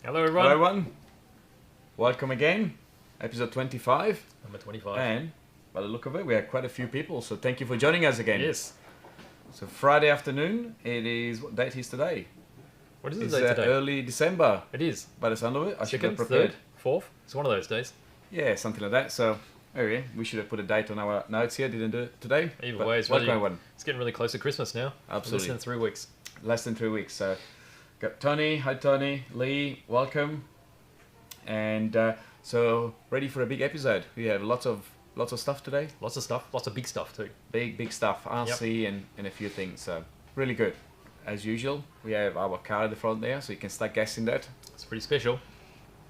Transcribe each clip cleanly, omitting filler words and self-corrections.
Hello everyone. Hello everyone. Welcome again. Episode 25. Number 25. And by the look of it, we have quite a few people, so thank you for joining us again. Yes. So Friday afternoon, it is, what date is today? What is the It's date today? early December. It is. By the sound of it, I should have Second, prepared. third, fourth. It's one of those days. Yeah, something like that. So, anyway, we should have put a date on our notes here. Didn't do it today. Either But way, it's, welcome really, everyone. it's getting really close to Christmas now. Absolutely. Less than 3 weeks. Less than 3 weeks. So, got Tony. Hi Tony. Lee, welcome. And so, ready for a big episode. We have lots of stuff today. Lots of stuff. Lots of big stuff too. Big stuff. RC and a few things. So, really good. As usual, we have our car at the front there, so you can start guessing that. It's pretty special.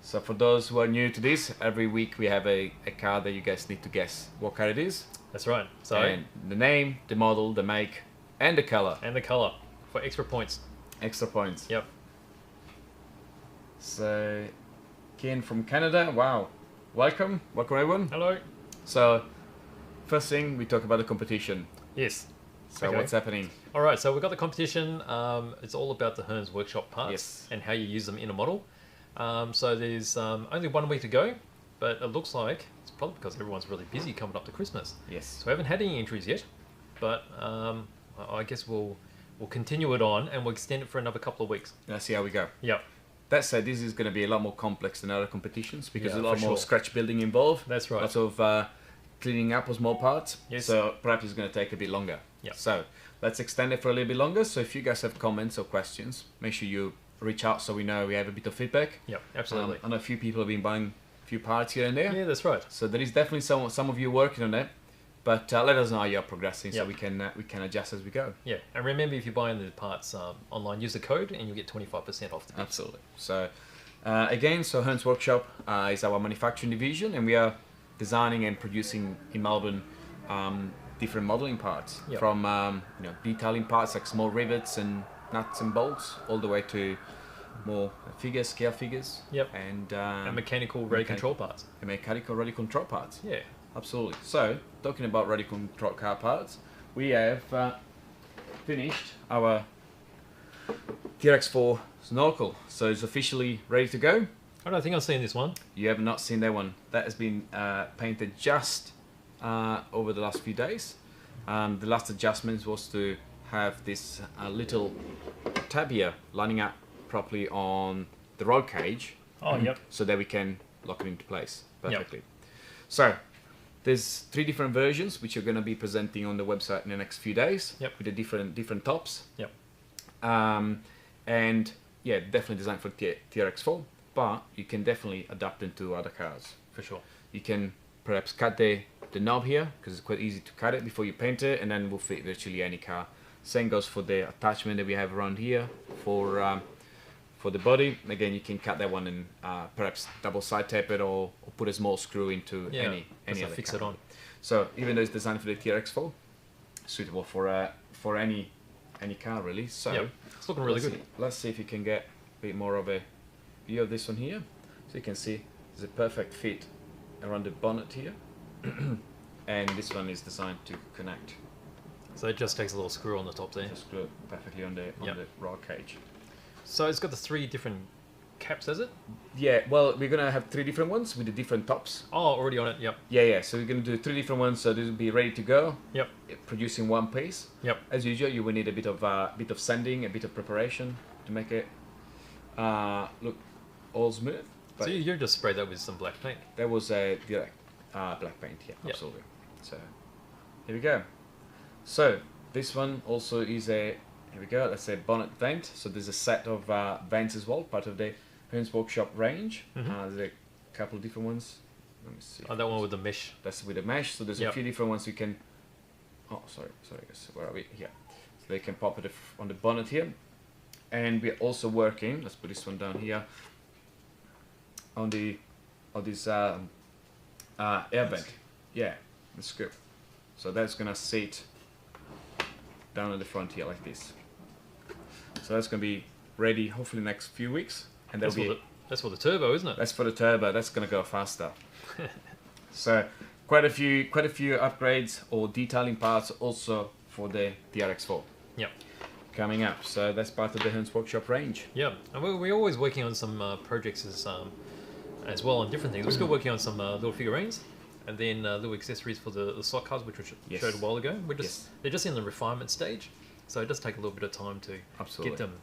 So for those who are new to this, every week we have a car that you guys need to guess what car it is. That's right. So And the name, the model, the make, and the color. and the color for extra points. Extra points. Yep. So, Ken from Canada, wow. Welcome everyone. Hello. So, first thing, we talk about the competition. Yes. So Okay. what's happening? All right. So we've got the competition. It's all about the Hearns workshop parts Yes. and how you use them in a model. So there's only 1 week to go, but it looks like it's probably because everyone's really busy coming up to Christmas. Yes. So we haven't had any entries yet, but I guess we'll continue it on and we'll extend it for another couple of weeks. Let's see how we go. Yep, That said, this is going to be a lot more complex than other competitions because Yeah, there's a lot for more sure. scratch building involved. that's right. Lots of cleaning up of small parts. Yes. So perhaps it's going to take a bit longer. Yeah. So let's extend it for a little bit longer. So if you guys have comments or questions, make sure you reach out so we know we have a bit of feedback. Yep, absolutely. I know a few people have been buying a few parts here and there. Yeah, that's right. So there is definitely some of you working on it. But let us know how you're progressing so Yep. we can adjust as we go. Yeah, and remember if you're buying the parts online, use the code and you'll get 25% off the bid. Absolutely. So again, so Hearns Workshop is our manufacturing division, and we are designing and producing in Melbourne different modeling parts, Yep. from detailing parts like small rivets and nuts and bolts, all the way to more figures, scale figures, Yep. and And mechanical ready control parts. mechanical ready control parts. Yeah. Absolutely. So, talking about ready control car parts, we have finished our TRX4 snorkel. So it's officially ready to go. I don't think I've seen this one. You have not seen that one. That has been painted just over the last few days. The last adjustments was to have this little tab here lining up properly on the roll cage. Oh, yep. So that we can lock it into place perfectly. So, there's 3 different versions which you're going to be presenting on the website in the next few days. Yep. With the different tops. Yep. And yeah, definitely designed for TRX4, but you can definitely adapt them to other cars. For sure. You can perhaps cut the knob here because it's quite easy to cut it before you paint it, and then will fit virtually any car. Same goes for the attachment that we have around here for the body. Again, you can cut that one and perhaps double side tape it or put a small screw into any other fix car. it on. So even though it's designed for the TRX4, suitable for any car really. So Yep. It's looking really good. Let's see if you can get a bit more of a view of this one here. So you can see there's a perfect fit around the bonnet here. And this one is designed to connect. So it just takes a little screw on the top there. Just screw it perfectly on the roll cage. So it's got the 3 different caps, has it? Yeah, well, we're gonna have 3 different ones with the different tops. Oh, already on it. Yep. Yeah. So we're gonna do 3 different ones, so this will be ready to go. Yep. Producing one piece. Yep. As usual, you will need a bit of sanding, a bit of preparation to make it look all smooth. But So you just sprayed that with some black paint. that was a direct black paint. Yeah, Yep. absolutely. So here we go. So this one also is a, here we go, that's a bonnet vent. So there's a set of vents as well, part of the Hearns Workshop range. Mhm. There's a couple of different ones. Let me see. Oh, that one with the mesh. That's with a mesh. So there's a Yep. few different ones you can. Oh, sorry. Guys, where are we? Here. So they can pop it on the bonnet here, and we're also working. Let's put this one down here. On this air vent. Yeah, the scoop. So that's gonna sit down at the front here like this. So that's gonna be ready hopefully next few weeks, and That's there'll be. for the turbo, isn't it? That's for the turbo. That's gonna go faster. So quite a few upgrades or detailing parts also for the TRX4. Yep. coming up. So that's part of the Hearns Workshop range. Yeah, and we're always working on some projects as well on different things. We're still working on some little figurines, and then little accessories for the slot cars, which we showed a while ago. They're just in the refinement stage, so it does take a little bit of time to get them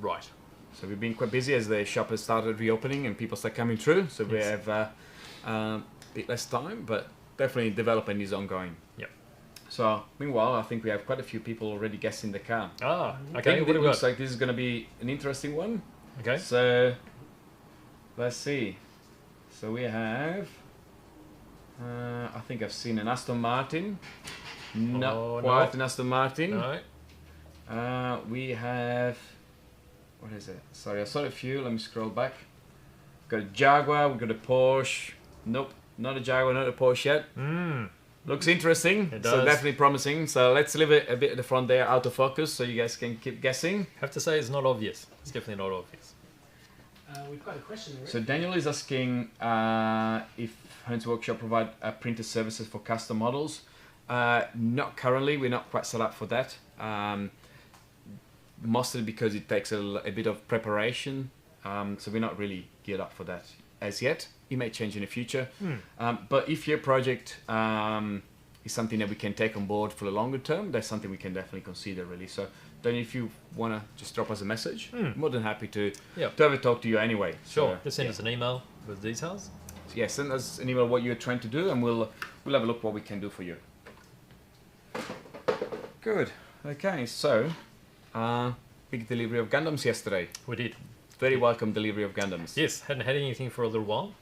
right. So we've been quite busy as the shop has started reopening and people start coming through. So we have a bit less time, but definitely development is ongoing. Yep. So meanwhile, I think we have quite a few people already guessing the car. Ah, I okay. think it looks like this is going to be an interesting one. Okay. So let's see. So we have, I think I've seen an Aston Martin. Not quite an Aston Martin. No. We have, what is it? Sorry, I saw a few. Let me scroll back. We've got a Jaguar. We've got a Porsche. Nope, not a Jaguar, not a Porsche yet. Looks interesting. It does. So definitely promising. So let's leave it a bit at the front there, out of focus, so you guys can keep guessing. Have to say it's not obvious. It's definitely not obvious. We've got a question already. So Daniel is asking if Hearns Workshop provide printer services for custom models. Not currently. We're not quite set up for that. Mostly because it takes a bit of preparation. So we're not really geared up for that as yet. It may change in the future. But if your project is something that we can take on board for the longer term, that's something we can definitely consider, really. So then if you want to just drop us a message, more than happy to have a talk to you anyway. Sure, So, just send us an email with details. so yeah, send us an email what you're trying to do, and we'll have a look what we can do for you. Good. Okay, so big delivery of Gundams yesterday. We did. Very welcome delivery of Gundams. Yes, hadn't had anything for a little while.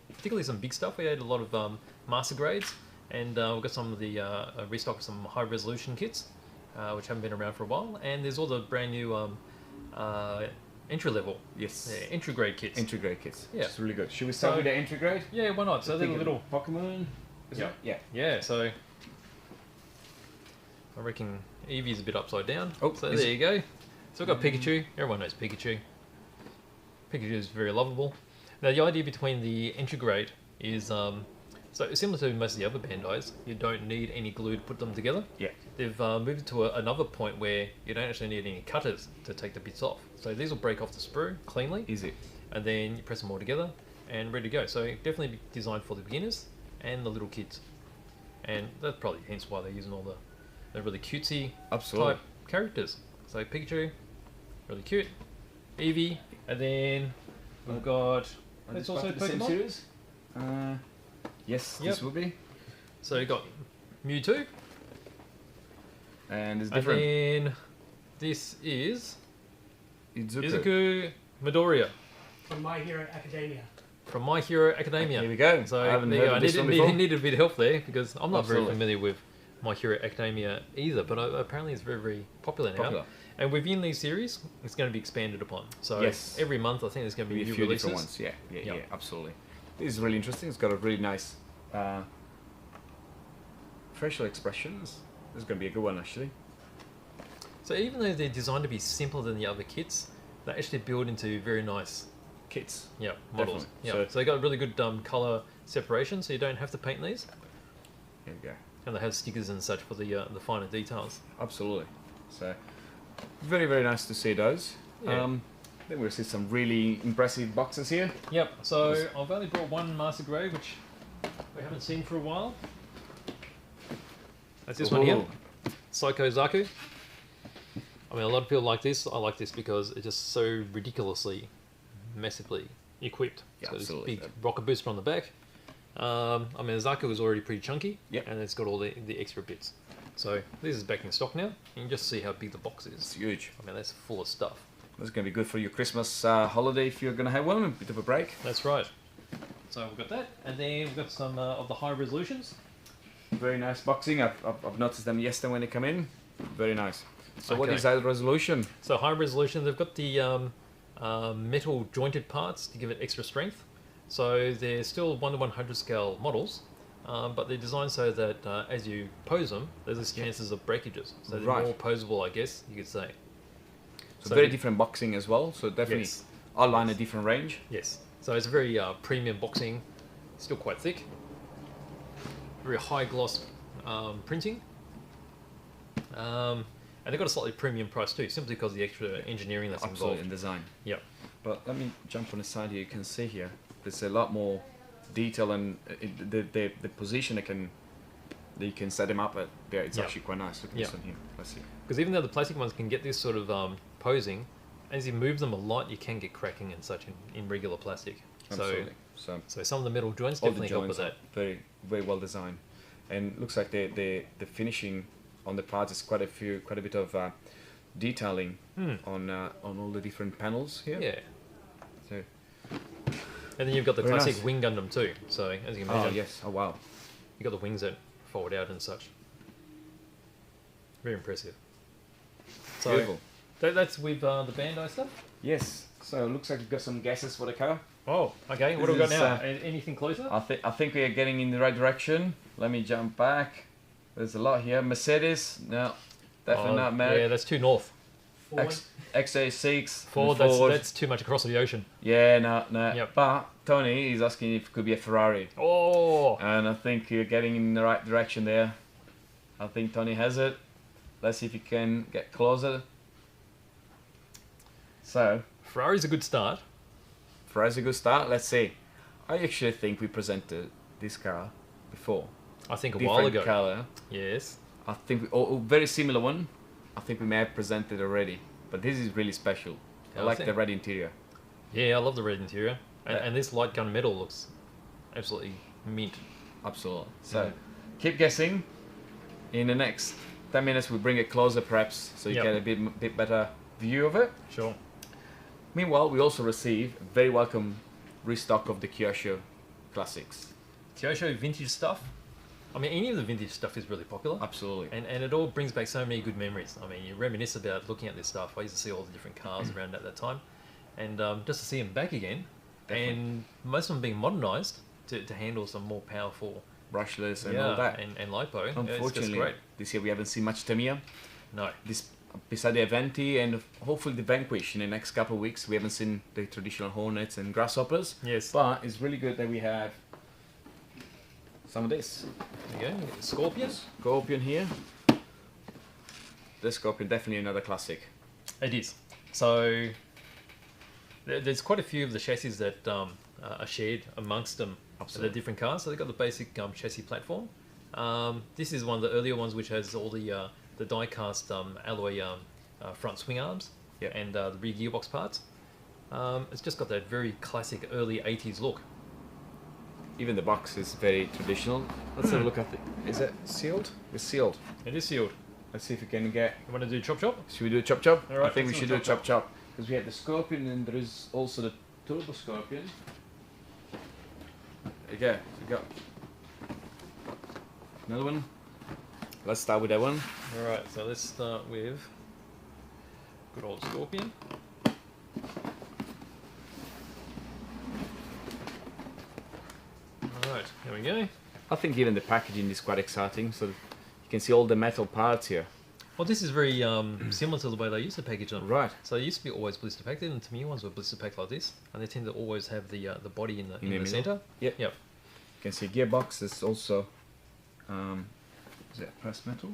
Particularly some big stuff. We had a lot of master grades, and we've got some of the restock of some high resolution kits, which haven't been around for a while. And there's all the brand new entry level, entry grade kits. Entry grade kits. Yeah, it's really good. Should we start with the entry grade? Yeah, why not? So they're little Pokemon. Yeah. So I reckon Eevee's a bit upside down. Oh, so there you go. So we've got Pikachu. Everyone knows Pikachu. Pikachu is very lovable. Now the idea between the entry grade is so similar to most of the other Bandais, you don't need any glue to put them together. Yeah. They've moved to another point where you don't actually need any cutters to take the bits off. So these will break off the sprue cleanly. Easy. And then you press them all together and ready to go. So definitely designed for the beginners and the little kids. And that's probably hence why they're using all the really cutesy type characters. So Pikachu, really cute. Eevee, and then we've got. It's also the same Pokemon. series. Yes, this will be. So you got Mewtwo, and it's different. And then this is IZUKU. IZUKU Midoriya From My Hero Academia. from My Hero Academia. Here we go. So I haven't there you heard go. of this one before. I needed a bit of help there because I'm not Absolutely. very familiar with My Hero Academia either, but apparently it's very, very popular now. And within these series, it's going to be expanded upon. So every month, I think there's going to be new a few releases. different ones. Yeah, absolutely. This is really interesting. It's got a really nice facial expressions. This is going to be a good one, actually. So even though they're designed to be simpler than the other kits, they actually build into very nice kits. Yeah, models. Definitely. Yeah. So they got really good color separation, so you don't have to paint these. There we go. And they have stickers and such for the finer details. Absolutely. So very, very nice to see those. Yeah. Then we'll see some really impressive boxes here. Yep. So I've only brought one master grade, which we haven't seen for a while. That's this one here, Psycho Zaku. I mean, a lot of people like this. I like this because it's just so ridiculously, massively equipped. Yeah, so this absolutely. big rocket booster on the back. I mean, Zaku is already pretty chunky, Yep. and it's got all the extra bits. So this is back in stock now. You can just see how big the box is. It's huge. I mean, that's full of stuff. That's going to be good for your Christmas holiday if you're going to have one, a bit of a break. That's right. So we've got that, and then we've got some of the high resolutions. Very nice boxing. I've noticed them yesterday when they come in. Very nice. So what Okay. is that resolution? So high resolution, they've got the metal jointed parts to give it extra strength. So they're still 1:100 scale models, but they're designed so that as you pose them, there's less chances of breakages. So they're more posable, I guess you could say. So very different boxing as well. So definitely outline a different range. Yes. So it's a very premium boxing, still quite thick. Very high gloss printing. And they've got a slightly premium price too, simply because of the extra engineering that's Absolutely, involved. in design. Yep. But let me jump on the side here. You can see here, there's a lot more detail and the position that you can set them up at. Yeah, it's actually quite nice. Look at this one here. Let's see. Because even though the plastic ones can get this sort of posing, as you move them a lot, you can get cracking and such in regular plastic. Absolutely. So some of the metal joints all definitely the help with joints that. are very well designed, and looks like the finishing on the parts is quite a bit of detailing on all the different panels here. Yeah. So, and then you've got the Very classic nice. wing Gundam too. So as you can oh imagine, yes, oh wow. you got the wings that fold out and such. Very impressive. So Beautiful. that's with the Bandai stuff. Yes. So it looks like we've got some guesses for the car. Oh, okay. What do we got This now? is, Anything closer? I think we are getting in the right direction. Let me jump back. There's a lot here. Mercedes, no, definitely not Merc. Yeah, that's too north. Forward. XA6. Ford, that's too much across the ocean. Yeah, no. Yep. But Tony is asking if it could be a Ferrari. Oh, And I think you're getting in the right direction there. I think Tony has it. Let's see if you can get closer. So, Ferrari's a good start. Ferrari's a good start. Let's see. I actually think we presented this car before. I think a while ago. Color. Yes. I think very similar one. I think we may have presented already, but this is really special. Yeah, I I like think- the red interior. Yeah, I love the red interior. And, Yeah. and this light gun metal looks absolutely mint. Absolutely. So, Mm. keep guessing. In the next 10 minutes, we'll bring it closer, perhaps, so you Yep. get a bit better view of it. Sure. Meanwhile, we also receive a very welcome restock of the Kyosho classics. Kyosho vintage stuff. I mean, any of the vintage stuff is really popular. Absolutely. And it all brings back so many good memories. I mean, you reminisce about looking at this stuff. I used to see all the different cars around at that time. And just to see them back again. Definitely. And most of them being modernized to handle some more powerful Brushless and all that. and lipo. It's just Unfortunately, great. this year we haven't seen much Tamiya. No. Beside the Aventi and hopefully the Vanquish in the next couple of weeks, we haven't seen the traditional Hornets and Grasshoppers. Yes. But it's really good that we have some of this. There you go. You get the Scorpion. Scorpion here. The Scorpion, definitely another classic. It is. So there's quite a few of the chassis that are shared amongst them. Absolutely. The different cars. So they've got the basic chassis platform. This is one of the earlier ones which has all the die-cast alloy front swing arms Yep. and the rear gearbox parts. It's just got that very classic early 80s look. Even the box is very traditional. Let's have a look at it. Is it sealed? It's sealed. It is sealed. Let's see if we can get... You want to do chop chop? Should we do a chop chop? All right, I think we let's should do do a a chop chop. Because we have the Scorpion and there is also the Turbo Scorpion. Okay, so we got another one. Let's start with that one. Alright, so let's start with good old Scorpion. Alright, here we go. I think even the packaging is quite exciting. So you can see all the metal parts here. Well, this is very similar to the way they used to package them. Right. So they used to be always blister packed, and to me ones were blister packed like this, and they tend to always have the body in the middle? center. Yep. Yep. You can see gearbox is also... is it pressed metal?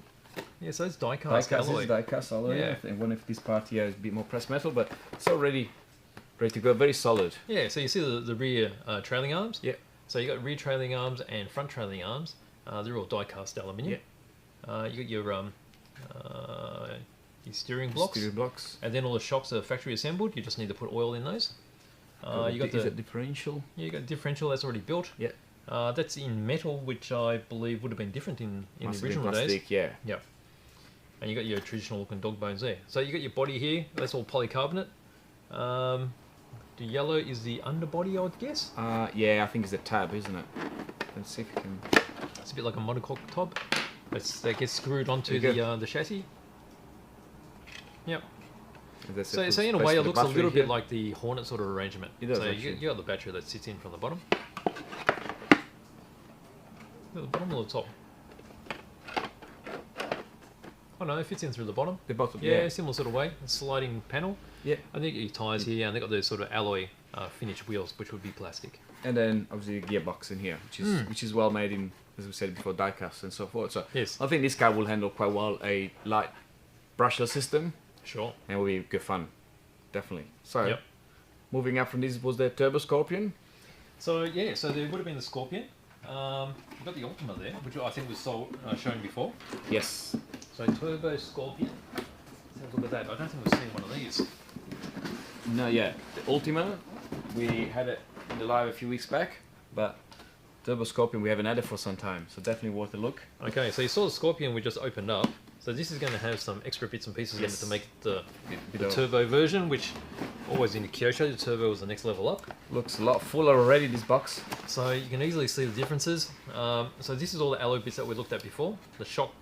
Yeah, so it's die-cast Die-cast alloy. is die-cast alloy. Yeah. I think one of this part here is a bit more pressed metal, but it's already ready to go. Very solid. Yeah, so you see the rear trailing arms. Yeah. So you got rear trailing arms and front trailing arms. They're all die-cast aluminium. You got your steering blocks. Steering blocks. And then all the shocks are factory assembled. You just need to put oil in those. You got is the it differential? you got differential that's already built. Yeah. That's in metal, which I believe would have been different in Must the have been original days. plastic, yeah. Yeah. And you got your traditional looking dog bones there. So you got your body here. That's all polycarbonate. The yellow is the underbody, I would guess. Yeah, I think it's a tab, isn't it? Let's see if we can... It's a bit like a monocoque top. That gets screwed onto There you go. the chassis. Yep. That's So, it, so in a space way, for it the looks a battery little here. bit like the Hornet sort of arrangement. It does, so actually. you got the battery that sits in from the bottom. The bottom or the top? Oh no, it fits in through the bottom. The bottom, Yeah, yeah. similar sort of way. A sliding panel. Yeah. I think your tyres here, and they got those sort of alloy finished wheels, which would be plastic. And then obviously the gearbox in here, which is well made in, as we said before, diecast and so forth. So Yes. I think this car will handle quite well a light brushless system, Sure. and will be good fun, definitely. So, Yep. moving up from this was the Turbo Scorpion. So yeah, so there would have been the Scorpion. We've got the Ultima there, which I think was shown before. Yes. So Turbo Scorpion. Let's have a look at that. I don't think we've seen one of these. No, yeah, the Ultima, we had it in the live a few weeks back, but Turbo Scorpion we haven't had it for some time, so definitely worth a look. Okay, so you saw the Scorpion we just opened up. So this is going to have some extra bits and pieces in it Yes. to make it the Bit of- turbo version, which always in the Kyosho, the turbo was the next level up. Looks a lot fuller already, this box. So you can easily see the differences. So this is all the alloy bits that we looked at before. The shock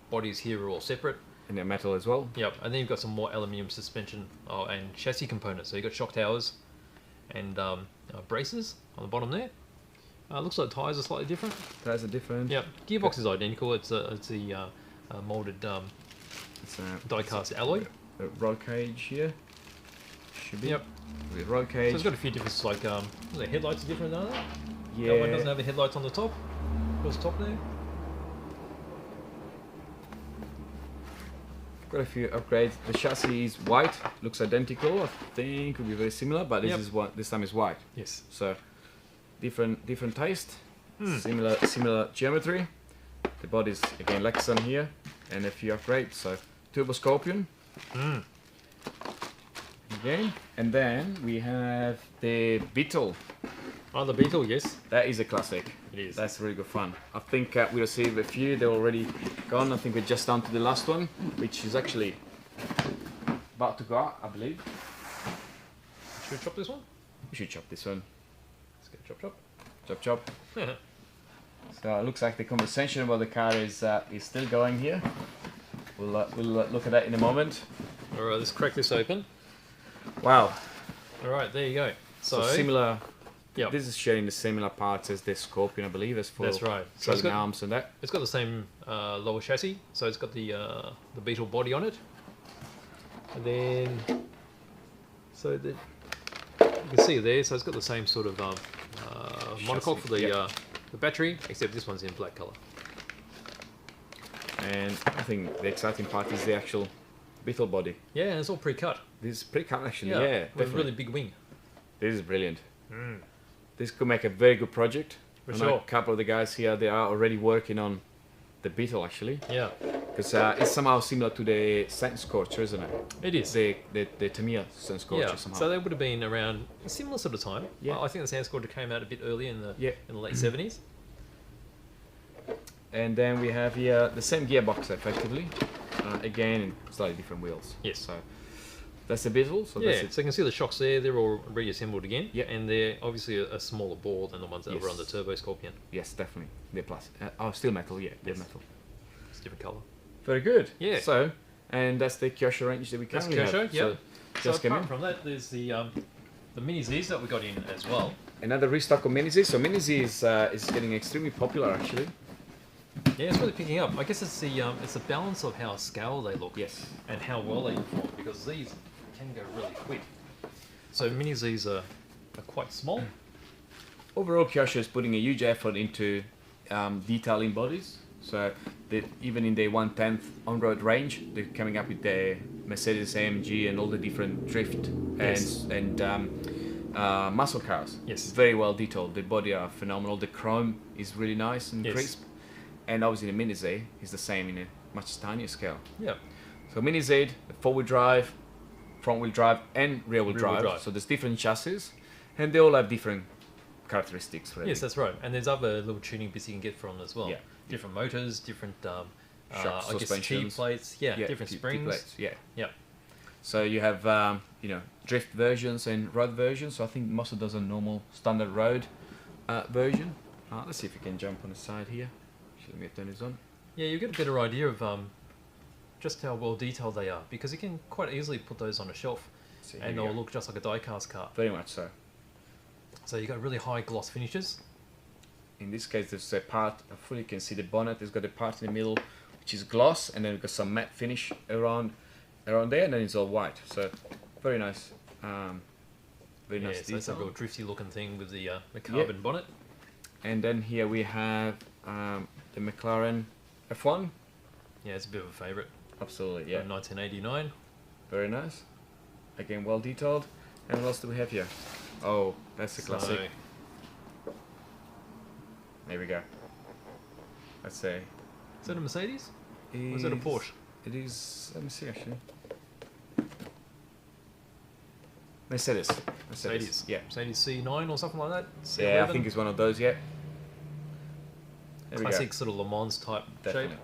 bodies here are all separate. And the metal as well. Yep, and then you've got some more aluminium suspension and chassis components. So you've got shock towers and braces on the bottom there. Looks like the tyres are slightly different. That's a different. Yep, gearbox is identical. It's the molded It's a die-cast alloy. a roll cage here. Should be. Yep. With roll So cage. it's got a few differences, like the headlights are different, aren't they? Yeah. That one doesn't have the headlights on the top. What's the top there? Got a few upgrades. The chassis is white, looks identical. I think it will be very similar, but this Yep. is one. This time is white. Yes. So different taste. Hmm. Similar geometry. The body's again Lexan here, and a few upgrades. So Turbo Scorpion Mm. again, and then we have the Beetle. Oh, the Beetle, yes. That is a classic. It is. That's really good fun. I think we received a few. They're already gone. I think we're just down to the last one, which is actually about to go out, I believe. Should we chop this one? We should chop this one. Let's go chop chop. Chop chop. So it looks like the conversation about the car is still going here. We'll look at that in a moment. Alright, let's crack this open. Wow. Alright, there you go. So similar. Yep. This is sharing the similar parts as the Scorpion, I believe, as for That's right. So it's floating got, arms and that. it's got the same lower chassis, so it's got the Beetle body on it. And then, so the, you can see it there, so it's got the same sort of monocoque for the, yep. The battery, except this one's in black colour. And I think the exciting part is the actual Beetle body. Yeah, and it's all pre-cut. This is pretty cool actually, Yeah, yeah, with a definitely. really big wing. This is brilliant. Mm. This could make a very good project. For I know sure. a couple of the guys here, they are already working on the Beetle actually. Yeah, Because it's somehow similar to the Sand Scorcher, isn't it? it is. The Tamiya Sand Scorcher Yeah, somehow. so they would have been around a similar sort of time. Yeah. I think the Sand Scorcher came out a bit earlier in the Yeah. late 70s. And then we have here the same gearbox effectively. Again, in slightly different wheels. Yes. So that's the Beetle. So Yeah, that's it. so you can see the shocks there, they're all reassembled again. Yeah. And they're obviously a smaller bore than the ones that were on the Yes. Turbo Scorpion. Yes, definitely. They're plastic. Steel metal. Yeah, they're Yes. metal. It's a different colour. Very good. Yeah. So, and that's the Kyosho range that we That's currently Kyosho, have. yeah. So So just came apart in. from that, there's the MiniZs that we got in as well. Another restock of MiniZ. So MiniZ is getting extremely popular actually. Yeah, it's really picking up. I guess it's the balance of how scale they look. Yes. And how well they perform, because these can go really quick. So MiniZs are quite small. Overall, Kyosho is putting a huge effort into detailing bodies. So even in the 1/10 on-road range, they're coming up with the Mercedes AMG and all the different drift Yes. and muscle cars. Yes. Very well detailed. The body are phenomenal. The chrome is really nice and Yes. crisp. And obviously the MiniZ is the same in a much tinier scale. Yeah. So MiniZ, four-wheel drive, front-wheel drive, and rear-wheel Rear-wheel drive. drive. So there's different chassis, and they all have different characteristics. Really. Yes, that's right. And there's other little tuning bits you can get from them as well. Yeah. Different motors, different Shocks, I guess T suspensions. plates. Yeah, different T springs. plates, yeah. Yeah. So you have drift versions and road versions. So I think most of those are normal standard road version. Let's see if we can jump on the side here. Let me turn this on. Yeah, you get a better idea of just how well detailed they are, because you can quite easily put those on a shelf See, and here we they'll go. look just like a die-cast car. Very much so. So you got really high gloss finishes. In this case, there's a part. Hopefully, you can see the bonnet. It's got a part in the middle, which is gloss, and then we've got some matte finish around there, and then it's all white. So very nice. Very Yeah, nice so it's a detail. real drifty looking thing with the carbon bonnet. And then here we have the McLaren F1. Yeah, it's a bit of a favourite. Absolutely, yeah. From 1989. Very nice. Again, well detailed. And what else do we have here? Oh, that's the classic. There we go. Let's say. Is that a Mercedes? Or is it a Porsche? It is. Let me see actually. Mercedes. Yeah. Mercedes C9 or something like that. C11. Yeah, I think it's one of those. Yeah. There Classic sort of Le Mans type Definitely. shape.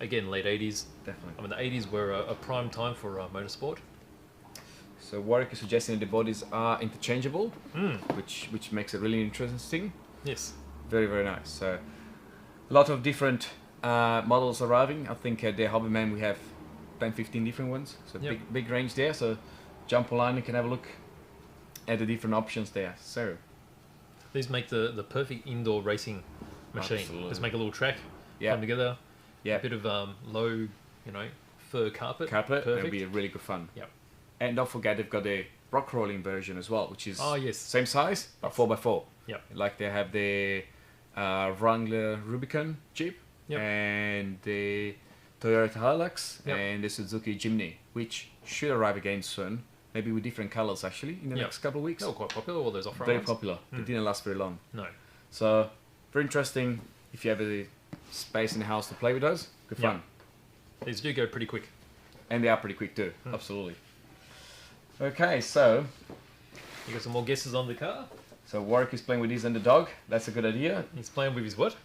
Again, late 80s. Definitely. I mean, the 80s were a prime time for motorsport. So Warwick is suggesting that the bodies are interchangeable, Mm. which makes it really interesting. Yes. Very, very nice. So a lot of different models arriving. I think at the Hobbyman we have 10, 15 different ones. So Yep. big range there. So jump online and can have a look at the different options there. So These make the perfect indoor racing machine. Absolutely. Just make a little track, yeah, come together, yeah, a bit of low, fur carpet. carpet. Perfect. It'll be really good fun. Yep. And don't forget they've got the rock rolling version as well, which is Oh, yes. same size but 4x4. Yep. Like they have the Wrangler Rubicon Jeep Yep. and the Toyota Hilux Yep. and the Suzuki Jimny, which should arrive again soon. Maybe with different colors actually in the Yep. next couple of weeks. They were quite popular, all those off-road Very ones. popular. They didn't last very long. No. So very interesting if you have the space in the house to play with those. Good Yep. fun. These do go pretty quick. And they are pretty quick too. Absolutely. Okay, so You got some more guesses on the car? Warwick is playing with his and the dog. That's a good idea. He's playing with his what?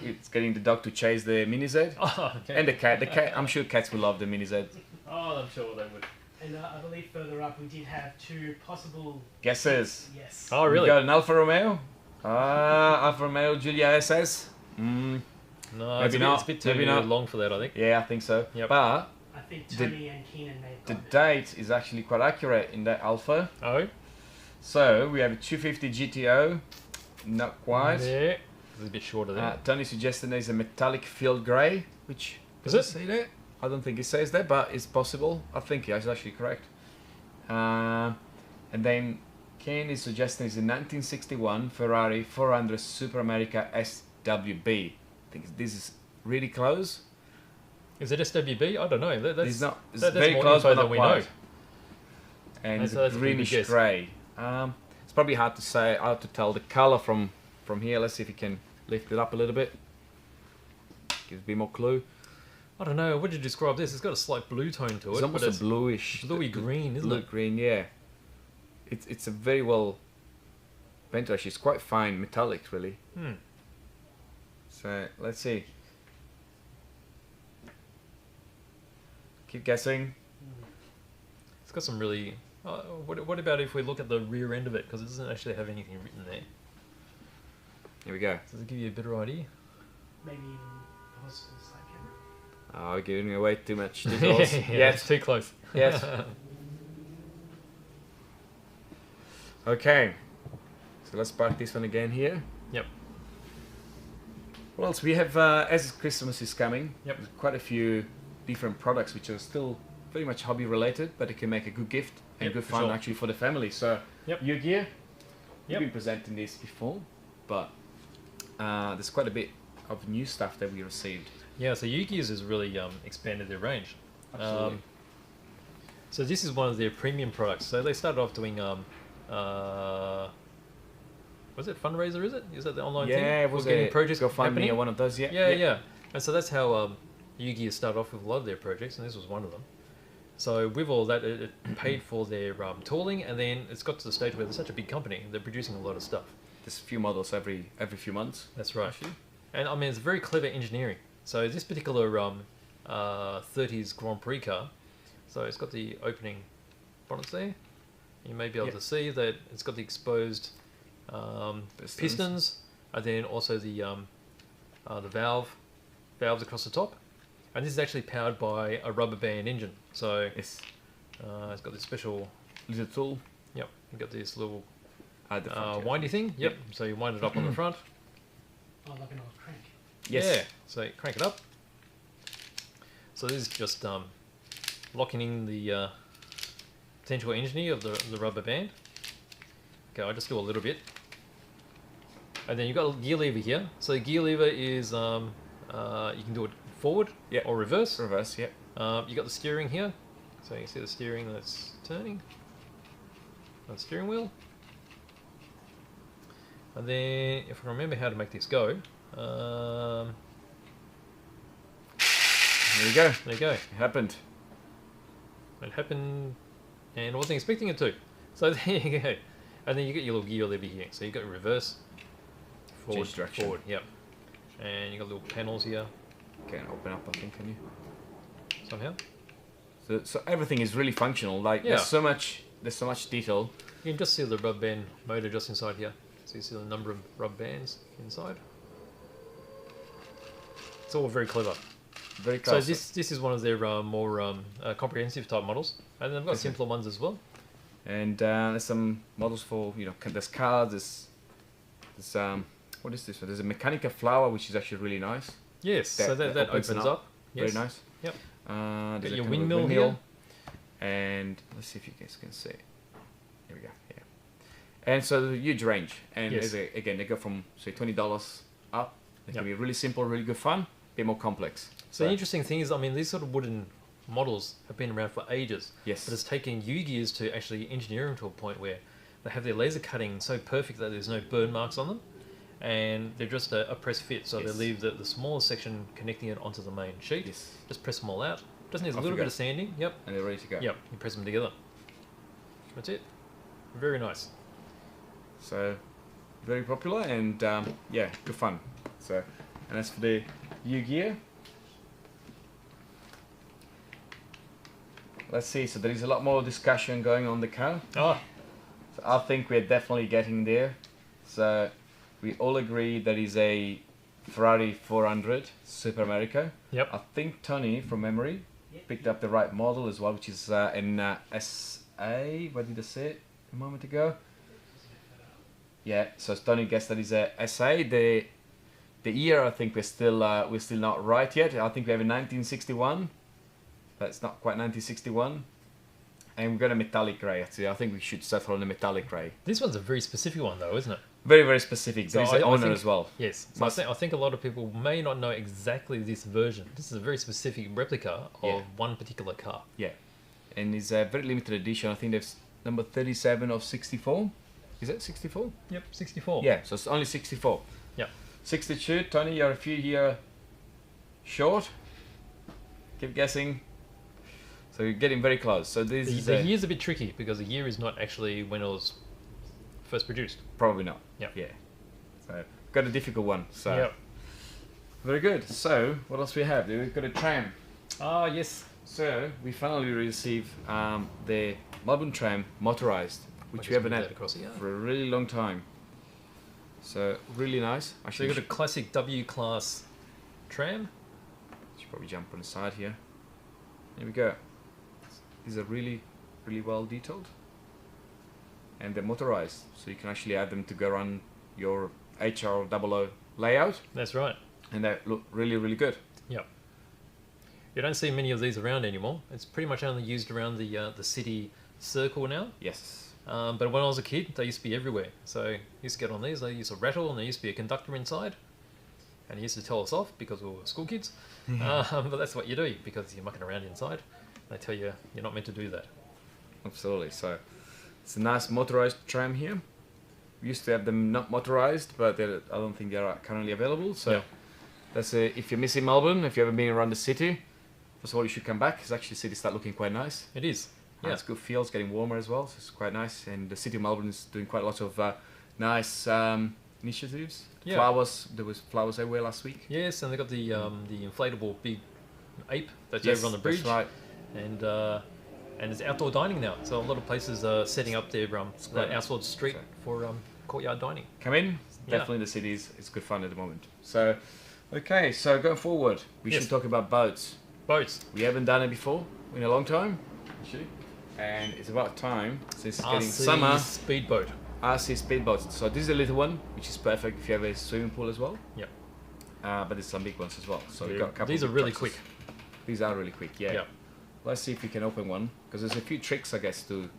It's getting the dog to chase the MiniZ. Oh, okay. And the cat. The cat. I'm sure cats will love the MiniZ. Oh, I'm sure they would. And I believe further up we did have two possible Guesses. yes. Oh, really? We got an Alfa Romeo. Alfa Romeo Giulia SS. No, Maybe it's not. a bit too Maybe not. long for that, I think. Yeah, I think so. Yep. But I think Tony and Keenan may have the got it. date is actually quite accurate in that Alpha. Oh? So we have a 250 GTO. Not quite. Yeah. It's a bit shorter there. Tony suggested there's a metallic field grey, which Is does it? say that? I don't think it says that, but it's possible. I think it's actually correct. And then Kane is suggesting it's a 1961 Ferrari 400 Superamerica SWB. I think this is really close. Is it SWB? I don't know. That's, It's not. It's that's very more close, info but than not we quite. know. And it's so a that's a pretty good greenish guess. grey. It's probably hard to say, hard to tell the colour from here. Let's see if you can lift it up a little bit. Gives a bit more clue. I don't know. What would you describe this? It's got a slight blue tone to it. It's almost but a bluish, bluey green, isn't blue it? green. Yeah, it's a very well painted. Actually, it's quite fine metallic, really. Hmm. So let's see. Keep guessing. It's got some really... what about if we look at the rear end of it? Because it doesn't actually have anything written there. Here we go. Does it give you a better idea? Maybe even the hospital side camera. Oh, we're giving away too much details. Yeah, Yes. it's too close. Yes. Okay. So let's park this one again here. Yep. What else? We have, as Christmas is coming, Yep. there's quite a few different products which are still very much hobby related, but it can make a good gift and Yep, good for fun sure. actually for the family. So, Yep. Yu-Gi-Oh! Yep. We've been presenting this before, but there's quite a bit of new stuff that we received. Yeah, so Yuki's has really expanded their range. Absolutely. So this is one of their premium products. So they started off doing, was it fundraiser? Is that the online thing? Yeah, it For was getting a projects GoFundMe happening? or one of those. Yeah, Yeah. And so that's how Yugi has started off with a lot of their projects, and this was one of them. So with all that, it paid for their tooling, and then it's got to the stage where they're such a big company, they're producing a lot of stuff. There's a few models every few months. That's right. Actually. And I mean, it's very clever engineering. So this particular 30s Grand Prix car, so it's got the opening bonnets there. You may be able to see that it's got the exposed pistons, and then also the valves across the top. And this is actually powered by a rubber band engine. So Yes. it's got this special, Little tool. yep, you've got this little At the front, yeah. windy thing. Yep. So you wind it up on the front. Oh, like an old crank. Yes. Yeah. So you crank it up. So this is just locking in the potential engineer of the rubber band. Okay, I'll just do a little bit. And then you've got a gear lever here. So the gear lever is, you can do it forward Yeah. or reverse. Reverse, yeah. You got the steering here, so you see the steering that's turning. The steering wheel. And then, if I remember how to make this go, There you go. there you go. It happened. It happened, and I wasn't expecting it to. So there you go. And then you get your little gear lever here. So you got reverse, forward, Change direction. forward. Yep. And you got little panels here Can open up, I think, can you? somehow. So everything is really functional. Like Yeah. there's so much detail. You can just see the rubber band motor just inside here. So you see the number of rubber bands inside. It's all very clever. Very So classy. this is one of their more comprehensive type models, and they've got Okay. simpler ones as well. And there's some models for, there's cars, there's what is this one? There's a Mechanica flower, which is actually really nice. Yes, so that opens up. Yes. Very nice. Yep. There's Got a your kind of a windmill here. And let's see if you guys can see. Here we go. Yeah. And so there's a huge range. And Yes. again, they go from say $20 up. They can Yep. be really simple, really good fun, a bit more complex. So the interesting thing is, I mean, these sort of wooden models have been around for ages. Yes. But it's taken Yu-Gi's to actually engineer them to a point where they have their laser cutting so perfect that there's no burn marks on them. And they're just a press fit, so Yes. they leave the smallest section connecting it onto the main sheet. Yes. Just press them all out. Doesn't need a Off little you bit go. of sanding. Yep. And they're ready to go. Yep. You press them together. That's it. Very nice. So very popular and yeah, good fun. So, and as for the Yu-Gi-Oh, let's see. So there is a lot more discussion going on the car. Oh, So I think we're definitely getting there. So we all agree that is a Ferrari 400 Superamerica. yep. I think Tony, from memory, picked up the right model as well, which is an SA. What did I say a moment ago? Yeah, so Tony guessed that is a SA. The year, I think we're still not right yet. I think we have a 1961. That's not quite 1961. And we've got a metallic grey. I think we should settle on a metallic grey. This one's a very specific one, though, isn't it? Very, very specific. So There is I an owner think- as well. Yes. So Must- I think a lot of people may not know exactly this version. This is a very specific replica of Yeah. one particular car. Yeah. And it's a very limited edition. I think there's number 37 of 64. Is it 64? Yep, 64. Yeah, so it's only 64. Yep. 62, Tony, you're a few here short. Keep guessing. So you're getting very close. So this The, is the year's a bit tricky because the year is not actually when it was first produced. probably not. Yep. Yeah. So got a difficult one. So Yep. very good. So what else we have? We've got a tram. Ah, yes. So we finally received the Melbourne tram motorized, which we haven't had across here. for a really long time. So really nice. So Actually, you've got a classic W-class tram. should probably jump on the side here. There we go. These are really, really well detailed. And they're motorized, so you can actually add them to go on your HR00 layout, That's right. and they look really, really good. Yep. You don't see many of these around anymore. It's pretty much only used around the city circle now. Yes. But when I was a kid, they used to be everywhere. So I used to get on these. They used to rattle, and there used to be a conductor inside, and he used to tell us off because we were school kids. But that's what you do because you're mucking around inside. They tell you you're not meant to do that. Absolutely. So it's a nice motorized tram here. We used to have them not motorized, but I don't think they are currently available. So Yeah. that's if you're missing Melbourne, if you haven't been around the city, first of all, you should come back. It's actually the city start looking quite nice. It is. Yeah. Yeah. It's good feels, getting warmer as well, so it's quite nice. And the city of Melbourne is doing quite a lot of nice initiatives. Yeah. Flowers, there was flowers everywhere last week. Yes, and they got the inflatable big ape that's Yes, over on the bridge. that's right. And it's outdoor dining now. So a lot of places are setting up their great. outside street So- for courtyard dining. Come in, Yeah. definitely the cities, it's good fun at the moment. So, okay, so going forward, we Yes. should talk about boats. Boats. We haven't done it before in a long time, actually, and it's about time since it's getting RC summer. speedboat. RC speedboats. So this is a little one, which is perfect if you have a swimming pool as well. Yep. But there's some big ones as well. So we've got a couple. These of are big really Traxxas. quick. These are really quick. Yeah. Yep. Let's see if we can open one because there's a few tricks, I guess, to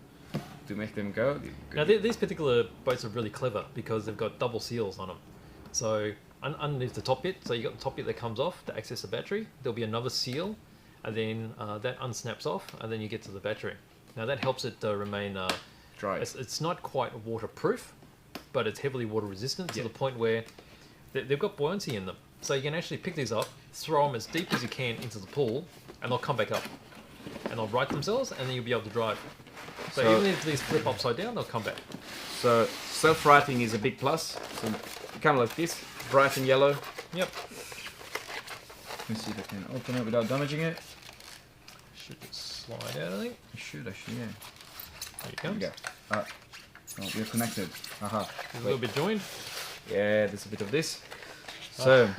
make them go. Now these particular boats are really clever because they've got double seals on them. So underneath the top bit, so you got the top bit that comes off to access the battery. There'll be another seal, and then that unsnaps off, and then you get to the battery. Now that helps it remain dry. It's not quite waterproof, but it's heavily water resistant to the point where they've got buoyancy in them. So you can actually pick these up, throw them as deep as you can into the pool, and they'll come back up. And they'll right themselves, and then you'll be able to drive. So even if these flip upside down, they'll come back. So self-righting is a big plus. So kind of like this, bright and yellow. Yep. Let me see if I can open it without damaging it. Should just slide out, I think. It should actually, yeah. There it comes. There we go. Oh, we're connected. Aha. A little bit joined. Yeah, there's a bit of this. So,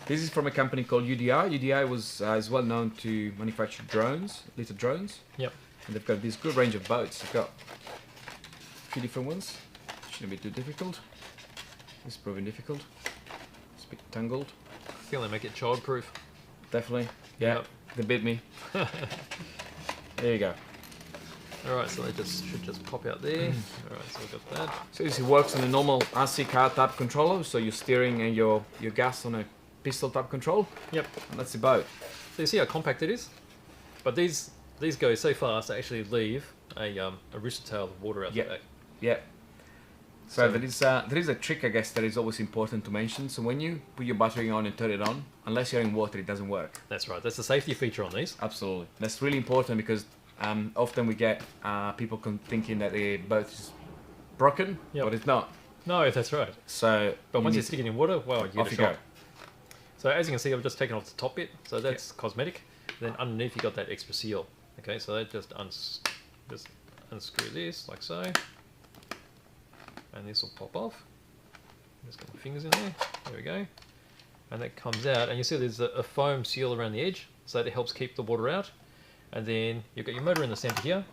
this is from a company called UDI. UDI is well known to manufacture drones, little drones. Yep. And they've got this good range of boats. They've got a few different ones. Shouldn't be too difficult. It's proving difficult. It's a bit tangled. I feel they make it childproof. Definitely. Yeah, Yep. they bit me. There you go. Alright, so they should just pop out there. Alright, so we've got that. So this works on a normal RC car type controller. So you're steering and your gas on a pistol type control. Yep. And that's the boat. So you see how compact it is? But these go so fast they actually leave a rooster tail of water out the back. Yeah. So there is a trick, I guess, that is always important to mention. So when you put your battery on and turn it on, unless you're in water, it doesn't work. That's right. That's the safety feature on these. Absolutely. That's really important because often we get people thinking that the boat is broken, but it's not. No, that's right. So, but once you stick it in water, well, you get a shock. Go. So as you can see, I've just taken off the top bit. So that's cosmetic. Then underneath you got that extra seal. Okay, so that just unscrew this like so. And this will pop off. Just got my fingers in there. There we go. And that comes out, and you see there's a foam seal around the edge, so that it helps keep the water out. And then you've got your motor in the center here,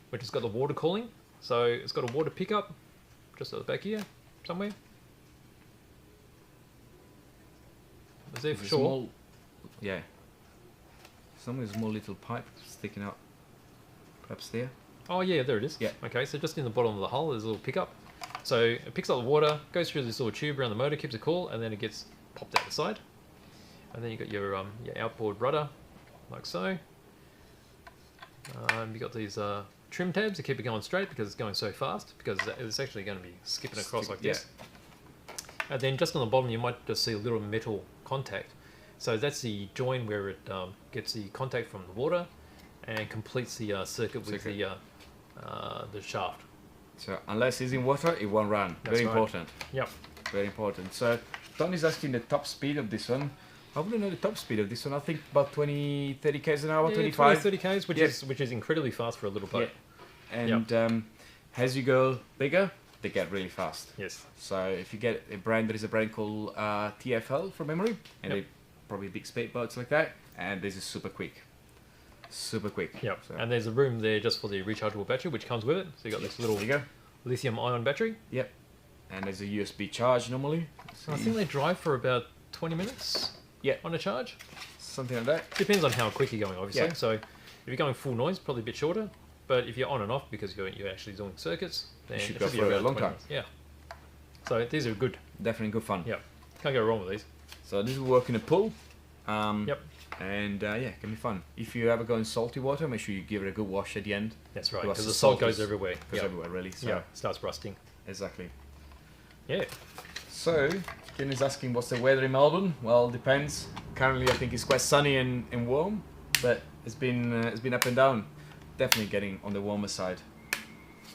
which has got the water cooling. So it's got a water pickup just at the back here, somewhere. Is there for sure? Small, yeah. Somewhere small little pipe sticking out. Perhaps there. Oh yeah, there it is. Yeah. Okay, so just in the bottom of the hull, there's a little pickup. So it picks up the water, goes through this little tube around the motor, keeps it cool, and then it gets popped out the side. And then you've got your outboard rudder, like so. You've got these trim tabs to keep it going straight because it's going so fast, because it's actually going to be skipping across like this. And then just on the bottom you might just see a little metal contact. So that's the join where it gets the contact from the water and completes the circuit with the shaft. So unless it's in water, it won't run. That's Very right. important. Yep. Very important. So Don is asking the top speed of this one. I wouldn't know the top speed of this one. I think about 20, 30 k's an hour, 25. 20, 30 k's, which is incredibly fast for a little boat. Yeah. And as you go bigger, they get really fast. Yes. So if you get a brand, there is a brand called TFL from memory, and they probably big speed boats like that. And this is super quick. Super quick. Yep. So. And there's a room there just for the rechargeable battery, which comes with it. So you got this little lithium-ion battery. Yep. And there's a USB charge normally. I think they drive for about 20 minutes. Yeah. On a charge. Something like that. Depends on how quick you're going, obviously. Yeah. So if you're going full noise, probably a bit shorter. But if you're on and off because you're actually doing circuits, then you should it go should be for a about long 20 time. minutes. Yeah. So these are good. Definitely good fun. Yeah. Can't go wrong with these. So this will work in a pool. Yep. And it can be fun. If you ever go in salty water, make sure you give it a good wash at the end. That's right, because the salt goes is- everywhere. Goes everywhere, really. So Yeah, starts rusting. exactly. Yeah. So Ken is asking what's the weather in Melbourne. Well, depends. Currently, I think it's quite sunny and warm, but it's been up and down. Definitely getting on the warmer side.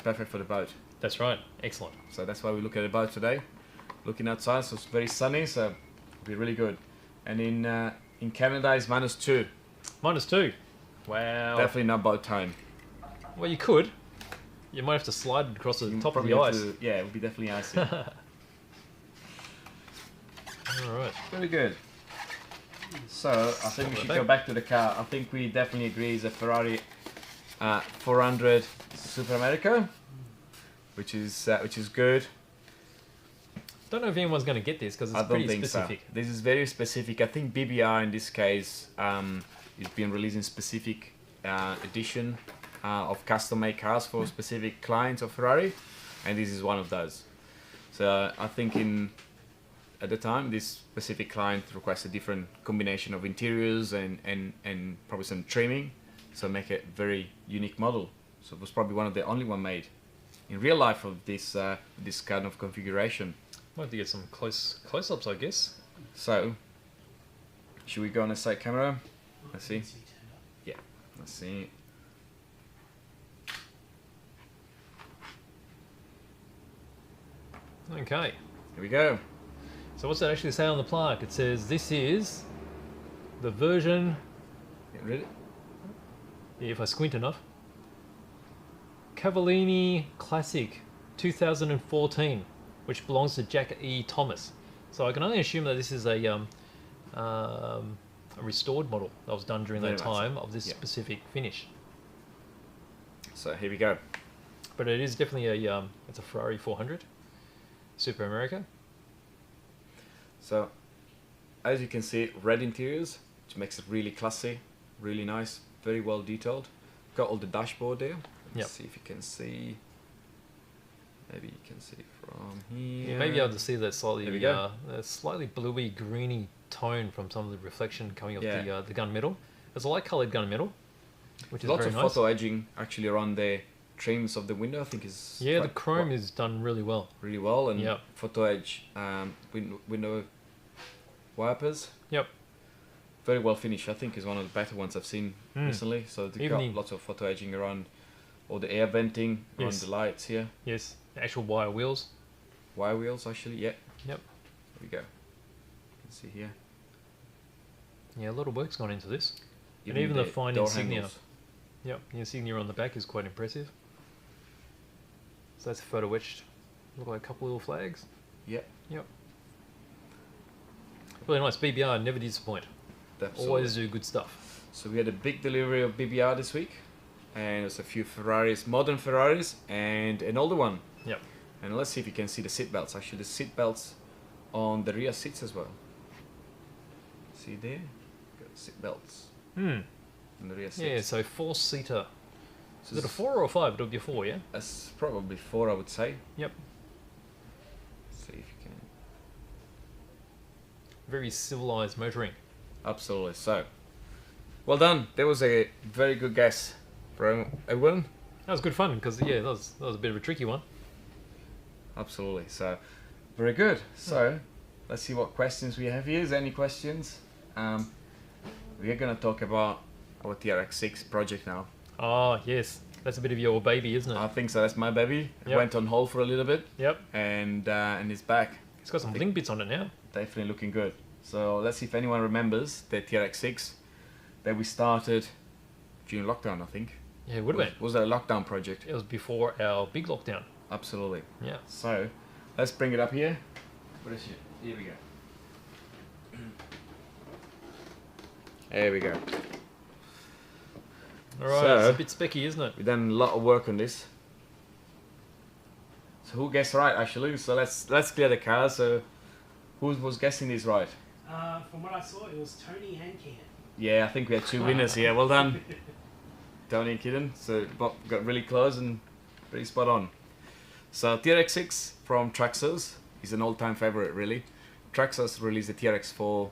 Perfect for the boat. That's right. Excellent. So that's why we look at the boat today. Looking outside, so it's very sunny, so it'll be really good. And in Canada, it's -2. -2. Wow. Definitely not boat time. Well, you could. You might have to slide it across the You top of probably the have ice. to- yeah, it would be definitely icy. Alright. Very good. So I think we should go back to the car. I think we definitely agree it's a Ferrari 400 Superamerica, which is good. Don't know if anyone's going to get this because it's I don't pretty think specific. so. This is very specific. I think BBR in this case is being releasing specific edition of custom-made cars for specific clients of Ferrari, and this is one of those. So I think at the time. This specific client requested different combination of interiors and probably some trimming, so make it very unique model. So it was probably one of the only one made in real life of this this kind of configuration. Might have to get some close-ups, I guess. So, should we go on a side camera? Let's see. Yeah, let's see. Okay. Here we go. So what's that actually say on the plaque? It says this is the version. Get rid of it. If I squint enough. Cavallini Classic 2014, which belongs to Jack E. Thomas. So I can only assume that this is a restored model that was done during that time of this specific finish. So here we go. But it is definitely a it's a Ferrari 400 Superamerica. So as you can see, red interiors, which makes it really classy, really nice, very well detailed. Got all the dashboard there. Let's see if you can see. Maybe you can see from here. You may be able to see that slightly, There we go. slightly bluey, greeny tone from some of the reflection coming off Yeah. the gun metal. It's a light-coloured gun metal, which is Lots very of nice. photo edging actually around the trims of the window. I think is Yeah, the quite- chrome quite is done really well. really well, and Yep. photo edge window wipers. Yep. Very well finished. I think is one of the better ones I've seen recently. So they Even got in- lots of photo edging around all the air venting, around Yes. the lights here. Yes, actual wire wheels. Wire wheels actually. Yeah. Yep. There we go. You can see here. Yeah, a lot of work's gone into this. And even the fine door insignia. handles. Yep, the insignia on the back is quite impressive. So that's photo etched. Look like a couple little flags. Yeah. Yep. Really nice. BBR never disappoint. Absolutely. Always do good stuff. So we had a big delivery of BBR this week, and there's a few Ferraris, modern Ferraris, and an older one. Yep. And let's see if you can see the seat belts. Actually, the seat belts on the rear seats as well. See there? Got seat belts Hmm. on the rear seats. Yeah, so four-seater. So Is it a 4 or a 5? It'll be a 4, yeah? That's probably 4, I would say. Yep. See if you can. Very civilized motoring. Absolutely. So, well done. That was a very good guess from everyone. That was good fun because, yeah, that was a bit of a tricky one. Absolutely. So, very good. So, let's see what questions we have here. Is there any questions? We are going to talk about our TRX6 project now. Oh, yes. That's a bit of your baby, isn't it? I think so. That's my baby. It Yep. went on hold for a little bit, Yep. and it's back. It's got some bling bits on it now. Definitely looking good. So let's see if anyone remembers the TRX6 that we started during lockdown. I think. Yeah, it would have been. Was that a lockdown project? It was before our big lockdown. Absolutely. Yeah. So let's bring it up here. What is it? Here we go. There we go. Alright, So- it's a bit specky, isn't it? We've done a lot of work on this. So who guessed right actually? So let's clear the car. So who was guessing this right? From what I saw, it was Tony and Keenan. Yeah, I think we had 2 winners here. Well done, Tony and Kidden. So Bob got really close and pretty spot on. So TRX6 from Traxxas is an all-time favorite, really. Traxxas released the TRX4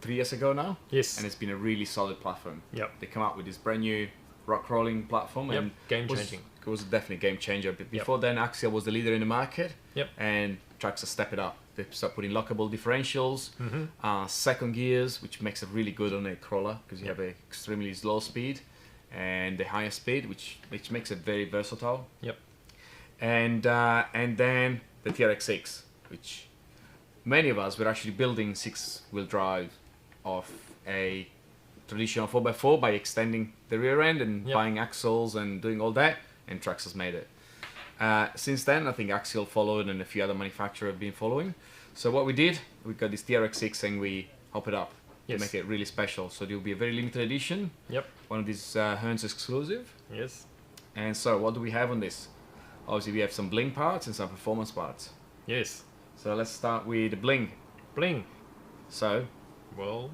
3 years ago now, Yes. and it's been a really solid platform. Yep. They come out with this brand new rock crawling platform, Yep. and Game was- changing. It was definitely a game changer. But before then, Axial was the leader in the market, Yep. and Traxxas stepped it up. They start putting lockable differentials, Mm-hmm. second gears, which makes it really good on a crawler because you have a extremely low speed and the higher speed, which makes it very versatile. Yep. And then the TRX6, which many of us were actually building 6-wheel drive of a traditional 4x4 by extending the rear end and Yep. buying axles and doing all that, and Traxxas made it. Since then, I think Axial followed and a few other manufacturers have been following. So what we did, we got this TRX6 and we hop it up Yes. to make it really special. So there will be a very limited edition, Yep. one of these Hearns exclusive. Yes. And so what do we have on this? Obviously we have some bling parts and some performance parts. Yes. So let's start with the bling. Bling. So Well,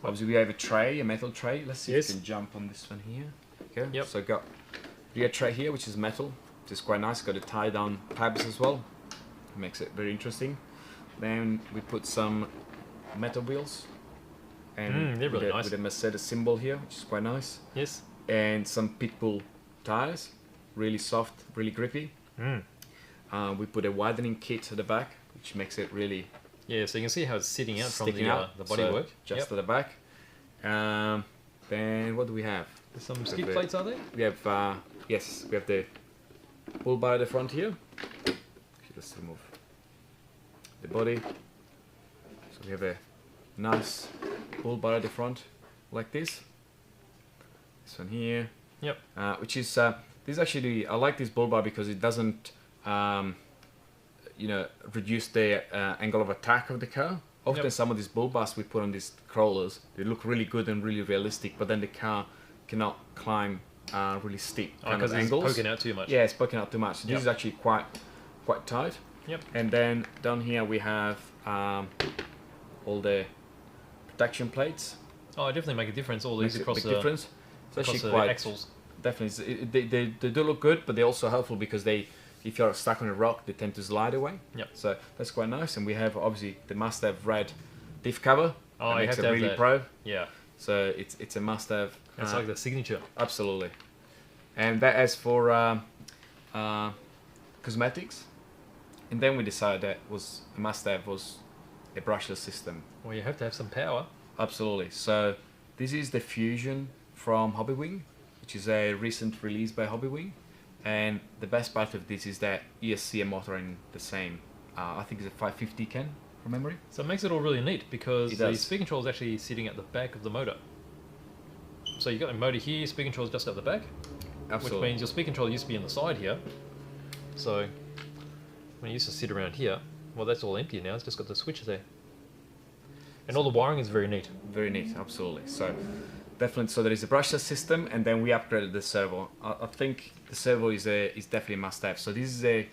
obviously we have a tray, a metal tray. Let's see Yes. if we can jump on this one here. Okay. Yep. So got rear tray here, which is metal, which is quite nice. Got the tie down tabs as well. Makes it very interesting. Then we put some metal wheels. And they're really nice. With a Mercedes symbol here, which is quite nice. Yes. And some Pitbull tires, really soft, really grippy. We put a widening kit at the back, which makes it really Yeah, so you can see how it's sitting out from sticking out, the bodywork. just at the back. Then what do we have? There's some skid plates, are there? We have yes, we have the bull bar at the front here. Let's remove the body. So we have a nice bull bar at the front, like this. This one here. Yep. Which is this is actually, I like this bull bar because it doesn't you know, reduce the angle of attack of the car. Often some of these bull bars we put on these crawlers, they look really good and really realistic, but then the car cannot climb really steep kind of angles. It's poking out too much. Yeah, it's poking out too much. So this is actually quite tight. Yep. And then down here we have all the protection plates. Oh, it definitely make a difference. All these across big difference. It's across actually the quite axles. Definitely, they do look good, but they're also helpful because they, if you're stuck on a rock, they tend to slide away. Yep. So that's quite nice. And we have obviously the must-have red diff cover. Oh, that you makes have it to have really that. pro. Yeah. So it's a must-have. It's like the signature. Absolutely. And that as for cosmetics, and then we decided that was a must-have was a brushless system. Well, you have to have some power. Absolutely. So this is the Fusion from Hobbywing, which is a recent release by Hobbywing. And the best part of this is that ESC are motoring the same. I think it's a 550 can from memory. So it makes it all really neat because It the does. speed control is actually sitting at the back of the motor. So you've got the motor here, speed control is just at the back, Absolutely. which means your speed control used to be on the side here. So when it used to sit around here, well, that's all empty now. It's just got the switch there. And all the wiring is very neat. Very neat, absolutely. So definitely, so there is a brushless system, and then we upgraded the servo. I think the servo is definitely a must-have. So this is a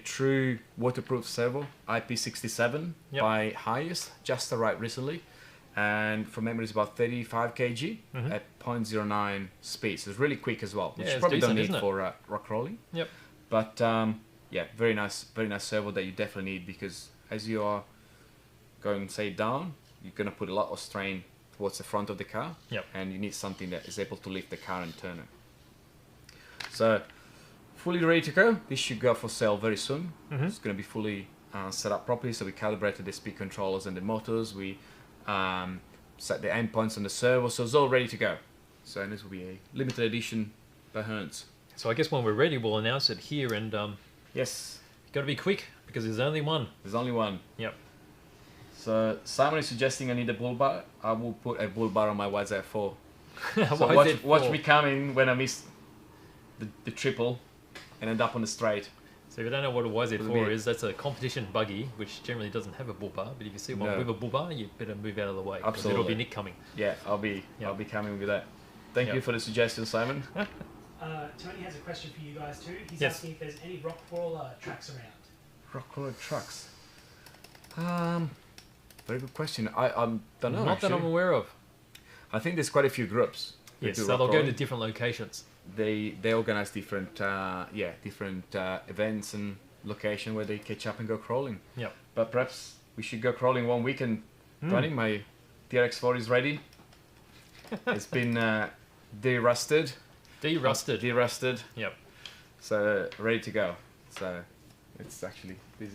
true waterproof servo, IP67 by Highest, just arrived recently, and from memory it's about 35 kg at 0.09 speed. So it's really quick as well, which you probably don't need for rock crawling. Yep. But yeah, very nice servo that you definitely need, because as you are going, say, down, you're gonna put a lot of strain towards the front of the car, and you need something that is able to lift the car and turn it. So fully ready to go. This should go for sale very soon. It's going to be fully set up properly. So we calibrated the speed controllers and the motors. We set the endpoints on the servo, so it's all ready to go. So and this will be a limited edition by Hearns. So I guess when we're ready, we'll announce it here, and yes, got to be quick because there's only one. There's only one. Yep. So Simon is suggesting I need a bull bar. I will put a bull bar on my YZ4. So YZ4. watch me coming when I miss the triple and end up on the straight. So if you don't know what a YZ4 is, that's a competition buggy, which generally doesn't have a bull bar. But if you see one with a bull bar, you better move out of the way. Absolutely. It'll be Nick coming. Yeah, I'll be coming with that. Thank you for the suggestion, Simon. Tony has a question for you guys too. He's Yes. asking if there's any rock crawler tracks around. Rock crawler trucks. Very good question. I don't know. Not that I'm aware of. I think there's quite a few groups. Yes, so they'll go to different locations. They organize different events and location where they catch up and go crawling. Yep. But perhaps we should go crawling one weekend. Tony, my TRX4 is ready. It's been derusted. Derusted. Yep. So ready to go. So it's actually this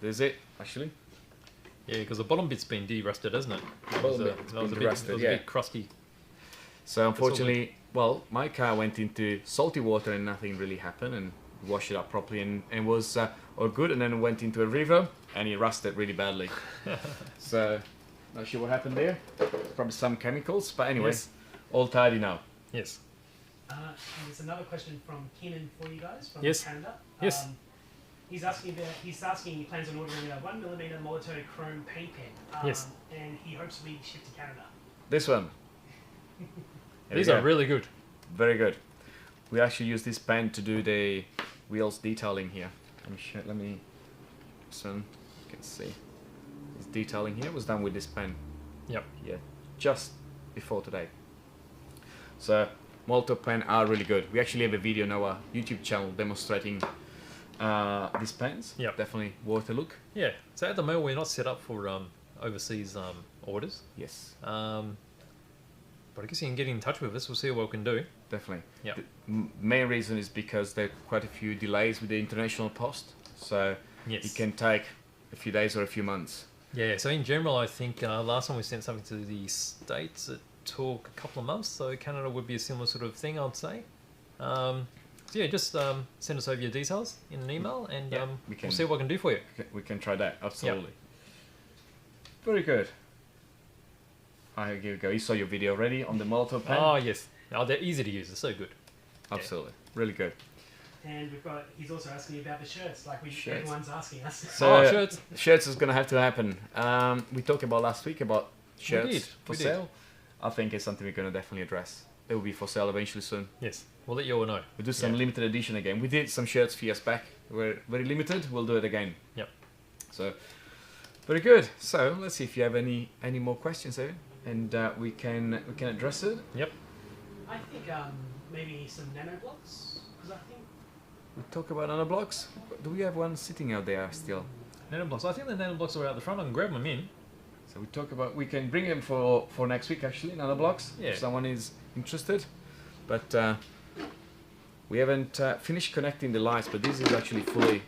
is it actually. Yeah, because the bottom bit's been derusted, hasn't it? That was a bit crusty. So unfortunately, well, my car went into salty water and nothing really happened, and washed it up properly and was all good, and then went into a river and it rusted really badly. So not sure what happened there. Probably some chemicals, but anyway, all tidy now. Yes. And there's another question from Keenan for you guys from Canada. Yes. He's asking he plans on ordering a 1mm Molotov chrome paint pen. Yes. And he hopes to be shipped to Canada. This one. These are really good. Very good. We actually use this pen to do the wheels detailing here. Let me so you can see. This detailing here was done with this pen. Yep. Yeah, just before today. So Molotov pen are really good. We actually have a video on our YouTube channel demonstrating these pants. Yep. Definitely worth a look. Yeah. So at the moment we're not set up for overseas orders. Yes, But I guess you can get in touch with us. We'll see what we can do. definitely. Yep. The main reason is because there are quite a few delays with the international post, so Yes. it can take a few days or a few months. Yeah. So in general, I think last time we sent something to the States, it took a couple of months. So Canada would be a similar sort of thing, I'd say. So yeah, just send us over your details in an email, and Yeah, we'll see what we can do for you. We can try that, absolutely. Very good. Here you go. You saw your video already on the Molotov pen. Oh yes. Oh, they're easy to use. They're so good. Absolutely, really good. And he's also asking you about the shirts, like Shirts. everyone's asking us. So shirts. Shirts is gonna have to happen. We talked about last week about shirts did, for we did. sale. I think it's something we're gonna definitely address. They will be for sale eventually soon. Yes. We'll let you all know. We'll do some limited edition again. We did some shirts few years back. We're very limited. We'll do it again. Yep. So very good. So let's see if you have any more questions there, and we can address it. Yep. I think maybe some nanoblocks, because I think We talk about nanoblocks. Do we have one sitting out there still? Nanoblocks. I think the nanoblocks are out the front. I can grab them in. So we talk about, we can bring them for next week actually, nanoblocks, Yeah. if someone is interested. But we haven't finished connecting the lights, but this is actually fully,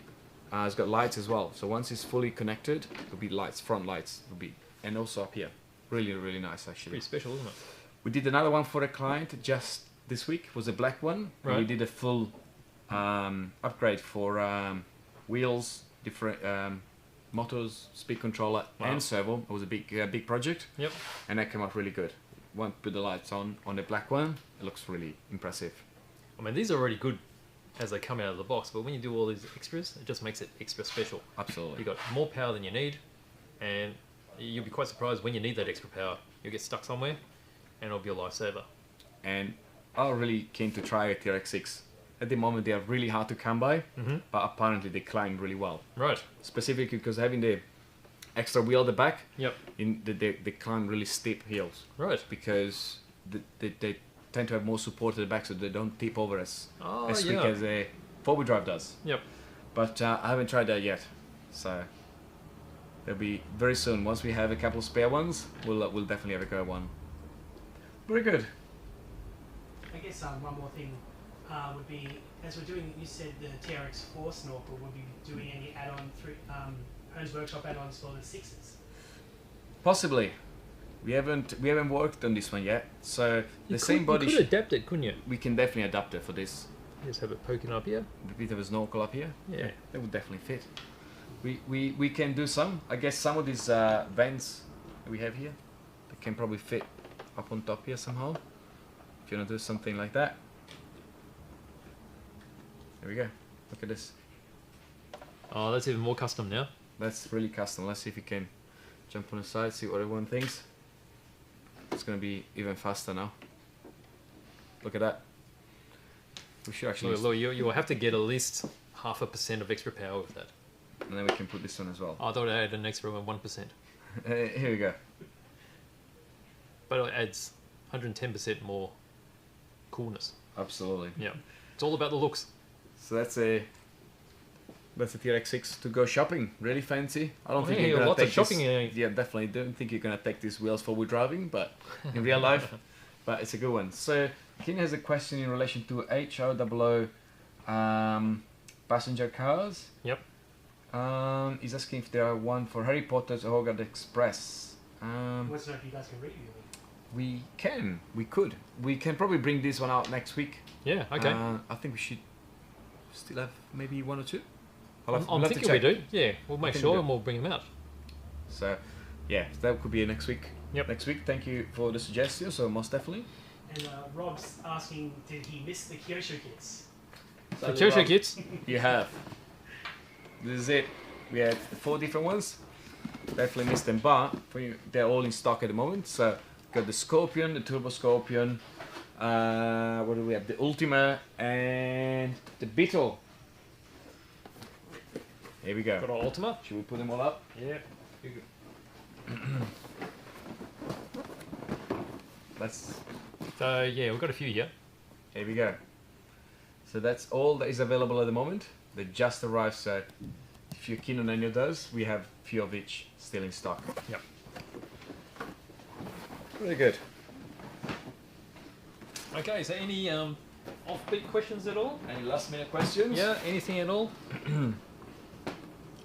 it's got lights as well. So once it's fully connected, it'll be lights, front lights, will be, and also up here. Really, really nice actually. Pretty special, isn't it? We did another one for a client just this week, it was a black one. Right. We did a full upgrade for wheels, different motors, speed controller, Wow. and servo. It was a big project. Yep. And that came out really good. Once put the lights on the black one, it looks really impressive. I mean, these are already good as they come out of the box, but when you do all these extras, it just makes it extra special. Absolutely. You got more power than you need, and you'll be quite surprised when you need that extra power. You'll get stuck somewhere, and it'll be a lifesaver. And I'm really keen to try a TRX6. At the moment, they are really hard to come by, but apparently they climb really well. Right. Specifically because having the extra wheel at the back, Yep. they climb really steep hills. Right. Because they tend to have more support at the back, so they don't tip over as quick yeah. as a four-wheel drive does. Yep. But I haven't tried that yet, so it'll be very soon. Once we have a couple of spare ones, we'll definitely have a go at one. Very good. I guess one more thing would be, as we're doing, you said the TRX4 snorkel, would be doing any add-on through Hearns Workshop add-ons for the sixes. Possibly. We haven't worked on this one yet, so the same body. You could adapt it, couldn't you? we can definitely adapt it for this. Just have it poking up here. A bit of a snorkel up here. Yeah. That would definitely fit. We can do some. I guess some of these vents that we have here, they can probably fit up on top here somehow. If you want to do something like that. There we go. Look at this. Oh, that's even more custom now. That's really custom. Let's see if we can jump on the side, see what everyone thinks. It's going to be even faster now. Look at that. We should actually... Look, you will have to get at least 0.5% of extra power with that. And then we can put this on as well. I thought I had an extra 1%. Here we go. But it adds 110% more coolness. Absolutely. Yeah. It's all about the looks. So that's a TRX6 to go shopping. Really fancy. I don't think Yeah, you're gonna lots of take shopping, this. Yeah, definitely. Don't think you're gonna take these wheels for wheel driving, but in real life, but it's a good one. So Ken has a question in relation to HO00 passenger cars. Yep. He's asking if there are one for Harry Potter's Hogwarts Express. What's know if you guys can review it? We could. We can probably bring this one out next week. Yeah, okay. I think we should still have maybe one or two. I'm thinking we do. Yeah, we'll make think sure we do. and we'll bring them out. So, yeah, that could be next week. Yep. Next week. Thank you for the suggestion. So most definitely. And Rob's asking, did he miss the Kyosho kits? The Kyosho kits. You have. This is it. We had 4 different ones. Definitely missed them, but for you, they're all in stock at the moment. So got the Scorpion, the Turbo Scorpion. What do we have? The Ultima and the Beetle. Here we go. Got our Ultima. Should we put them all up? Yeah. Let's. So yeah, we've got a few here. Here we go. So that's all that is available at the moment. They just arrived, so if you're keen on any of those, we have a few of each still in stock. Yep. Really good. Okay, is there any offbeat questions at all? Any last minute questions? Yeah, anything at all?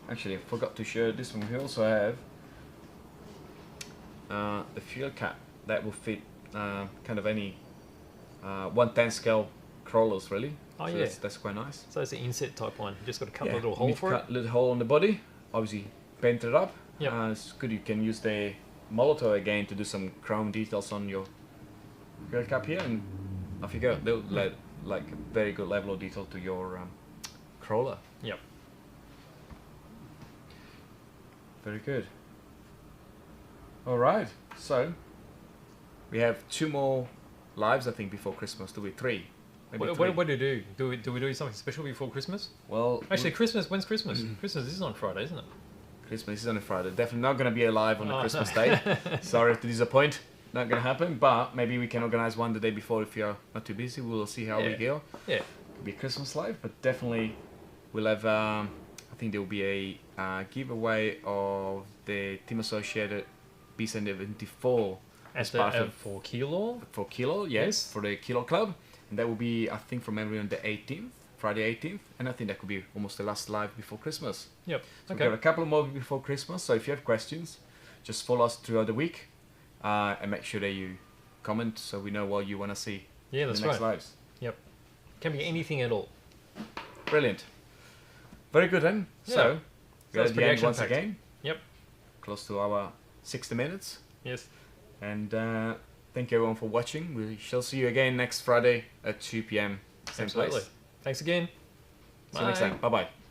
Actually, I forgot to show this one. We also have the fuel cap that will fit kind of any 1/10 scale crawlers, really. Oh, so yeah. That's quite nice. So it's the inset type one. You just got to cut Yeah, a little you hole need to for cut it. a little hole on the body. Obviously, paint it up. Yep. It's good. You can use the Molotov again to do some chrome details on your fuel cap here, and off you go. They'll let like a very good level of detail to your crawler. Yep. Very good. All right, so we have 2 more lives, I think, before Christmas. Do we 3? Maybe What 3. do we do? Do we do something special before Christmas? Well, Actually, Christmas. When's Christmas? Christmas is on Friday, isn't it? Christmas is on a Friday. Definitely not going to be alive on Oh. the Christmas day. Sorry to disappoint. Not going to happen. But maybe we can organize one the day before if you're not too busy. We'll see how we go. Yeah. Could be Christmas live, but definitely we'll have. I think there will be a giveaway of the Team Associated B74 As part the of- for Kilo. for Kilo, yes, Yes. for the Kilo Club, and that will be, I think, from memory on the 18th, Friday 18th, and I think that could be almost the last live before Christmas. Yep. So Okay. we have a couple more before Christmas, so if you have questions, just follow us throughout the week, and make sure that you comment so we know what you want to see Yeah, in that's the next right. lives. Yep. Can be anything at all. Brilliant. Very good then. Yeah. So, So we're it's at the pretty end once action-packed. again, Yep. close to our 60 minutes, Yes. and thank you everyone for watching. We shall see you again next Friday at 2 p.m. Same Absolutely. place. Thanks again. See you next Bye. time. Bye-bye.